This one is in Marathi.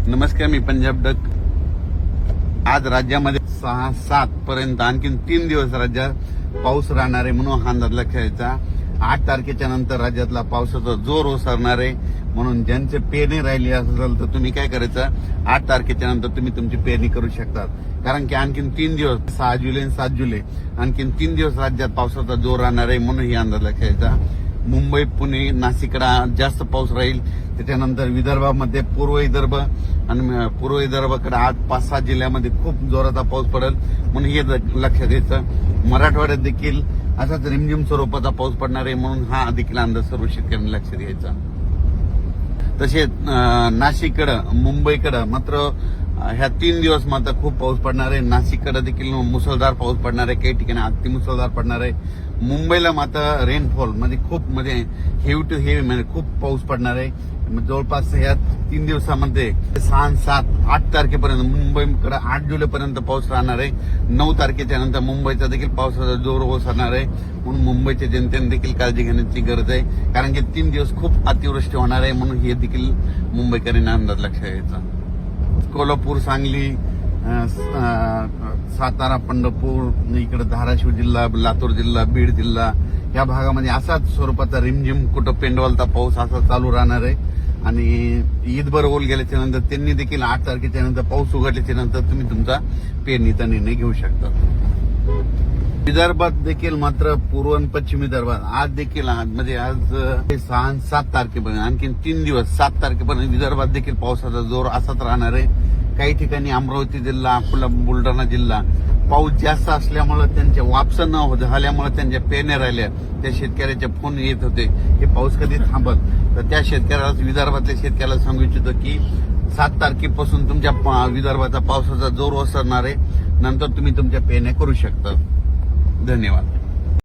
नमस्कार, मी पंजाब डक. आज राज्यामध्ये 6-7 पर्यंत आणखीन 3 दिवस राज्यात पाऊस राहणार आहे, म्हणून हा अंदाज लक्षात. 8 तारखेच्या नंतर राज्यातला पावसाचा जोर ओसरणार आहे. म्हणून ज्यांचे पेरणी राहिली असेल तर तुम्ही काय करायचं, 8 तारखेच्या नंतर तुम्ही तुमची पेरणी करू शकता. कारण की आणखीन 3 दिवस 6 जुलै आणि 7 जुलै आणखीन 3 दिवस राज्यात पावसाचा जोर राहणार आहे, म्हणून ही अंदाज लक्षात. मुंबई, पुणे, नाशिककडे जास्त पाऊस राहील. त्याच्यानंतर विदर्भामध्ये पूर्व विदर्भ आणि पूर्व विदर्भाकडे 8-5-6 जिल्ह्यामध्ये खूप जोराचा पाऊस पडेल, म्हणून हे लक्षात घ्यायचं. मराठवाड्यात देखील असाच रिमझिम स्वरूपाचा पाऊस पडणार आहे, म्हणून हा देखील अंदाज सर्व शेतकऱ्यांनी लक्षात घ्यायचा. तसेच नाशिककडं, मुंबईकडं मात्र ह्या 3 दिवस मात्र खूप पाऊस पडणार आहे. नाशिककडे देखील मुसळधार पाऊस पडणार आहे, काही ठिकाणी अति मुसळधार पडणार आहे. मुंबईला मात्र रेनफॉल खूप हेवी टू हेवी म्हणजे खूप पाऊस पडणार आहे. जवळपास या 3 दिवसामध्ये 6-7-8 तारखेपर्यंत मुंबईकडे 8 जुलैपर्यंत पाऊस राहणार आहे. 9 तारखेच्या नंतर मुंबईचा देखील पावसाचा जोर ओसरणार आहे, म्हणून मुंबईच्या जनतेने देखील काळजी घेण्याची गरज आहे. कारण की 3 दिवस खूप अतिवृष्टी होणार आहे, म्हणून हे देखील मुंबईकरांना अंदाज लक्षात घ्यायचा. कोल्हापूर, सांगली, सातारा, पंढरपूर, इकडे धाराशिव जिल्हा, लातूर जिल्हा, बीड जिल्हा या भागामध्ये असाच स्वरूपाचा रिमझिम कुठं पेंडवालता पाऊस असा चालू राहणार आहे. आणि ईदभर ओल गेल्याच्या नंतर त्यांनी देखील 8 तारखेच्या नंतर पाऊस उघडल्याच्या नंतर तुम्ही तुमचा पेरणीचा निर्णय घेऊ शकता. विदर्भात देखील मात्र पूर्व आणि पश्चिम विदर्भात आज देखील म्हणजे आज 6-7 तारखेपर्यंत आणखीन 3 दिवस 7 तारखेपर्यंत विदर्भात देखील पावसाचा जोर असाच राहणार आहे. काही ठिकाणी अमरावती जिल्हा, अकोला, बुलढाणा जिल्हा पाऊस जास्त असल्यामुळे त्यांच्या वापसा न झाल्यामुळे त्यांच्या पेरण्या राहिल्या. त्या शेतकऱ्याचे फोन येत होते की पाऊस कधी थांबल. तर त्या शेतकऱ्याला, विदर्भातल्या शेतकऱ्याला सांगू इच्छितो की 7 तारखेपासून तुमच्या विदर्भाचा पावसाचा जोर ओसरणार आहे. नंतर तुम्ही तुमच्या पेरण्या करू शकता. धन्यवाद.